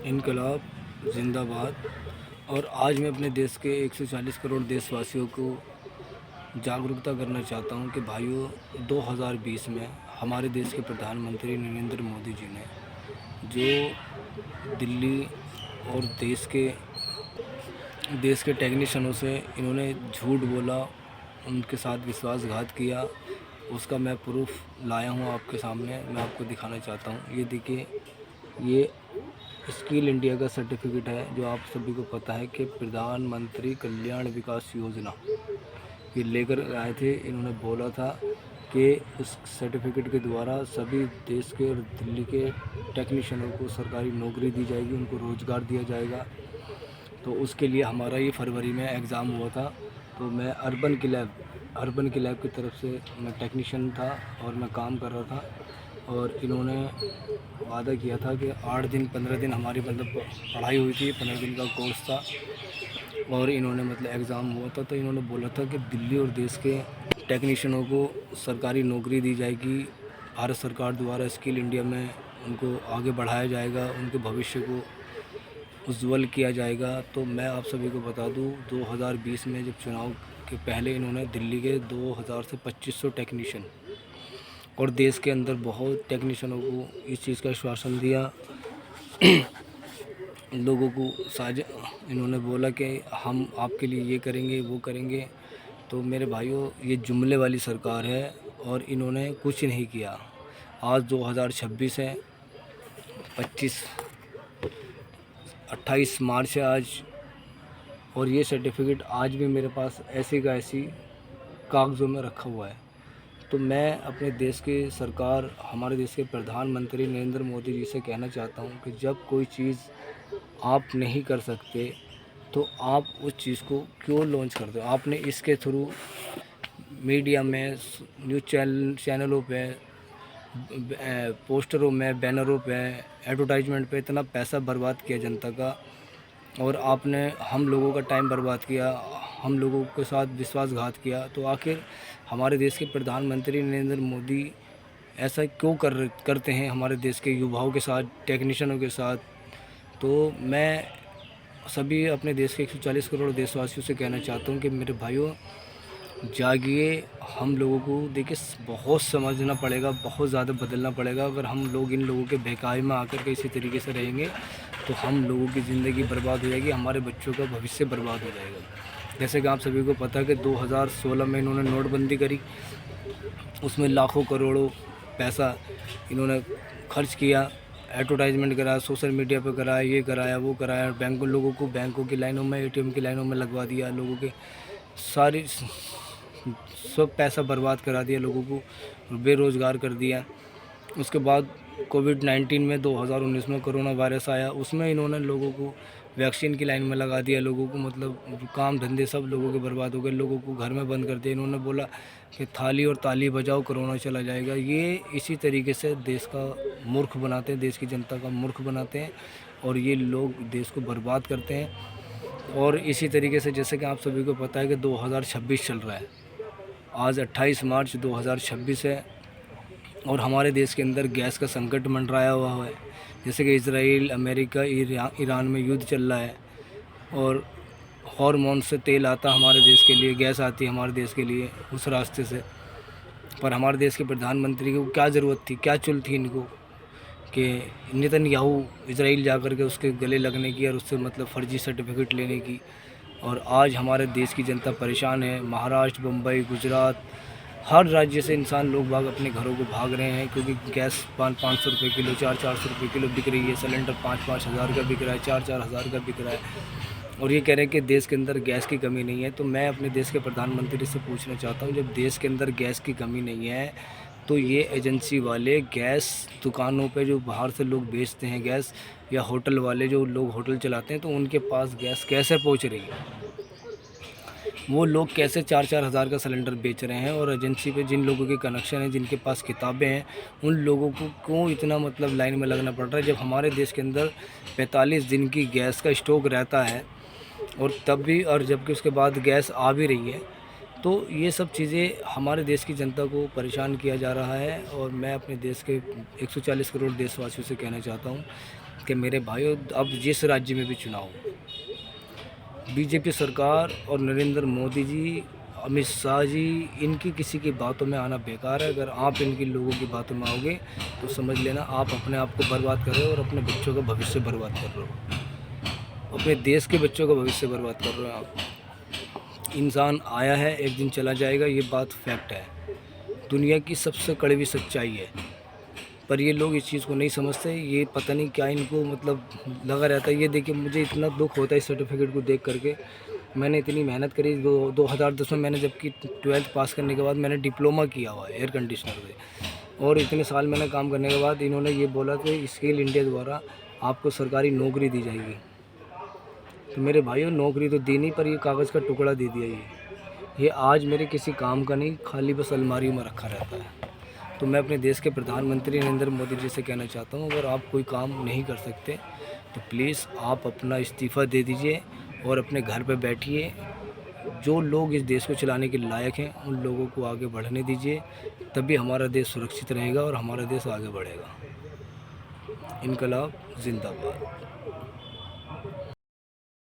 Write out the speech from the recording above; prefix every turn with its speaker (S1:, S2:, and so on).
S1: इनकलाब जिंदाबाद। और आज मैं अपने देश के 140 करोड़ देशवासियों को जागरूकता करना चाहता हूं कि भाइयों 2020 में हमारे देश के प्रधानमंत्री नरेंद्र मोदी जी ने जो दिल्ली और देश के टेक्नीशियनों से इन्होंने झूठ बोला, उनके साथ विश्वासघात किया, उसका मैं प्रूफ लाया हूं आपके सामने। मैं आपको दिखाना चाहता हूं। ये देखिए, ये स्किल इंडिया का सर्टिफिकेट है जो आप सभी को पता है कि प्रधानमंत्री कल्याण विकास योजना ये लेकर आए थे। इन्होंने बोला था कि उस सर्टिफिकेट के द्वारा सभी देश के और दिल्ली के टेक्नीशियनों को सरकारी नौकरी दी जाएगी, उनको रोज़गार दिया जाएगा। तो उसके लिए हमारा ये फरवरी में एग्ज़ाम हुआ था। तो मैं अर्बन की लैब की तरफ से मैं टेक्नीशियन था और मैं काम कर रहा था। और इन्होंने वादा किया था कि 8 दिन 15 दिन हमारी मतलब पढ़ाई हुई थी, 15 दिन का कोर्स था और इन्होंने मतलब एग्ज़ाम हुआ था। तो इन्होंने बोला था कि दिल्ली और देश के टेक्नीशियनों को सरकारी नौकरी दी जाएगी, भारत सरकार द्वारा स्किल इंडिया में उनको आगे बढ़ाया जाएगा, उनके भविष्य को उज्ज्वल किया जाएगा। तो मैं आप सभी को बता दूं, 2020 में जब चुनाव के पहले इन्होंने दिल्ली के 2000 से 2500 टेक्नीशियन और देश के अंदर बहुत टेक्नीशियनों को इस चीज़ का आश्वासन दिया। लोगों को इन्होंने बोला कि हम आपके लिए ये करेंगे वो करेंगे। तो मेरे भाइयों, ये जुमले वाली सरकार है और इन्होंने कुछ नहीं किया। आज 2026 है, 28 मार्च है आज, और ये सर्टिफिकेट आज भी मेरे पास ऐसी का ऐसी कागज़ों में रखा हुआ है। तो मैं अपने देश की सरकार, हमारे देश के प्रधानमंत्री नरेंद्र मोदी जी से कहना चाहता हूं कि जब कोई चीज़ आप नहीं कर सकते तो आप उस चीज़ को क्यों लॉन्च करते हो। आपने इसके थ्रू मीडिया में, न्यूज़ चैनलों पे, पोस्टरों में, बैनरों पे, एडवर्टाइजमेंट पे इतना पैसा बर्बाद किया जनता का, और आपने हम लोगों का टाइम बर्बाद किया, हम लोगों के साथ विश्वासघात किया। तो आखिर हमारे देश के प्रधानमंत्री नरेंद्र मोदी ऐसा क्यों करते हैं हमारे देश के युवाओं के साथ, टेक्नीशियनों के साथ। तो मैं सभी अपने देश के 140 करोड़ देशवासियों से कहना चाहता हूं कि मेरे भाइयों, जागिए। हम लोगों को देखिए बहुत समझना पड़ेगा, बहुत ज़्यादा बदलना पड़ेगा। अगर हम लोग इन लोगों के बहकावे में आकर के इसी तरीके से रहेंगे तो हम लोगों की ज़िंदगी बर्बाद हो जाएगी, हमारे बच्चों का भविष्य बर्बाद हो जाएगा। जैसे कि आप सभी को पता है कि 2016 में इन्होंने नोटबंदी करी, उसमें लाखों करोड़ों पैसा इन्होंने खर्च किया, एडवर्टाइजमेंट कराया, सोशल मीडिया पर कराया, ये कराया वो कराया, लोगों को बैंकों की लाइनों में, एटीएम की लाइनों में लगवा दिया, लोगों के सारी सब पैसा बर्बाद करा दिया, लोगों को बेरोज़गार कर दिया। उसके बाद कोविड-19 में 2019 में कोरोना वायरस आया, उसमें इन्होंने लोगों को वैक्सीन की लाइन में लगा दिया, लोगों को मतलब काम धंधे सब लोगों के बर्बाद हो गए, लोगों को घर में बंद कर दिया। इन्होंने बोला कि थाली और ताली बजाओ, कोरोना चला जाएगा। ये इसी तरीके से देश का मूर्ख बनाते हैं, देश की जनता का मूर्ख बनाते हैं और ये लोग देश को बर्बाद करते हैं। और इसी तरीके से जैसे कि आप सभी को पता है कि 2026 चल रहा है, आज 28 मार्च 2026 है और हमारे देश के अंदर गैस का संकट मंडराया हुआ है। जैसे कि इजराइल, अमेरिका, ईरान में युद्ध चल रहा है और हॉर्मोन से तेल आता हमारे देश के लिए, गैस आती है हमारे देश के लिए उस रास्ते से। पर हमारे देश के प्रधानमंत्री को क्या ज़रूरत थी, क्या चुल थी इनको कि नेतन्याहू इजराइल जाकर के उसके गले लगने की और उससे मतलब फ़र्जी सर्टिफिकेट लेने की। और आज हमारे देश की जनता परेशान है। महाराष्ट्र, बम्बई, गुजरात, हर राज्य से इंसान लोग बाग अपने घरों को भाग रहे हैं क्योंकि गैस 500-500 रुपये किलो, 400-400 रुपये किलो बिक रही है। सिलेंडर 5-5 हज़ार का बिक रहा है, 4-4 हज़ार का बिक रहा है। और ये कह रहे हैं कि देश के अंदर गैस की कमी नहीं है। तो मैं अपने देश के प्रधानमंत्री से पूछना चाहता हूँ, जब देश के अंदर गैस की कमी नहीं है तो ये एजेंसी वाले गैस दुकानों पे जो बाहर से लोग बेचते हैं गैस, या होटल वाले जो लोग होटल चलाते हैं, तो उनके पास गैस कैसे पहुंच रही है। वो लोग कैसे 4-4 हज़ार का सिलेंडर बेच रहे हैं। और एजेंसी पे जिन लोगों के कनेक्शन हैं, जिनके पास किताबें हैं, उन लोगों को क्यों इतना मतलब लाइन में लगना पड़ रहा है, जब हमारे देश के अंदर 45 दिन की गैस का स्टॉक रहता है और तब भी, और जबकि उसके बाद गैस आ भी रही है। तो ये सब चीज़ें हमारे देश की जनता को परेशान किया जा रहा है। और मैं अपने देश के 140 करोड़ देशवासियों से कहना चाहता हूँ कि मेरे भाइयों, अब जिस राज्य में भी चुनाव हो, बीजेपी सरकार और नरेंद्र मोदी जी, अमित शाह जी, इनकी किसी की बातों में आना बेकार है। अगर आप इनकी लोगों की बातों में आओगे तो समझ लेना आप अपने आप को बर्बाद कर रहे हो और अपने बच्चों का भविष्य बर्बाद कर रहे हो, अपने देश के बच्चों का भविष्य बर्बाद कर रहे हो आप। इंसान आया है, एक दिन चला जाएगा, ये बात फैक्ट है, दुनिया की सबसे कड़वी सच्चाई है। पर ये लोग इस चीज़ को नहीं समझते। ये पता नहीं क्या इनको मतलब लगा रहता है। ये देखिए, मुझे इतना दुख होता है इस सर्टिफिकेट को देख करके। मैंने इतनी मेहनत करी, 2010 में मैंने, जबकि 12th पास करने के बाद मैंने डिप्लोमा किया हुआ है एयर कंडीशनर से, और इतने साल मैंने काम करने के बाद इन्होंने ये बोला कि स्किल इंडिया द्वारा आपको सरकारी नौकरी दी जाएगी। तो मेरे भाइयों, नौकरी तो दी नहीं, पर ये कागज़ का टुकड़ा दे दिया। ये आज मेरे किसी काम का नहीं, खाली बस अलमारियों में रखा रहता है। तो मैं अपने देश के प्रधानमंत्री नरेंद्र मोदी जी से कहना चाहता हूँ, अगर आप कोई काम नहीं कर सकते तो प्लीज़ आप अपना इस्तीफ़ा दे दीजिए और अपने घर पे बैठिए। जो लोग इस देश को चलाने के लायक हैं उन लोगों को आगे बढ़ने दीजिए, तभी हमारा देश सुरक्षित रहेगा और हमारा देश आगे बढ़ेगा। इनकलाब जिंदाबाद।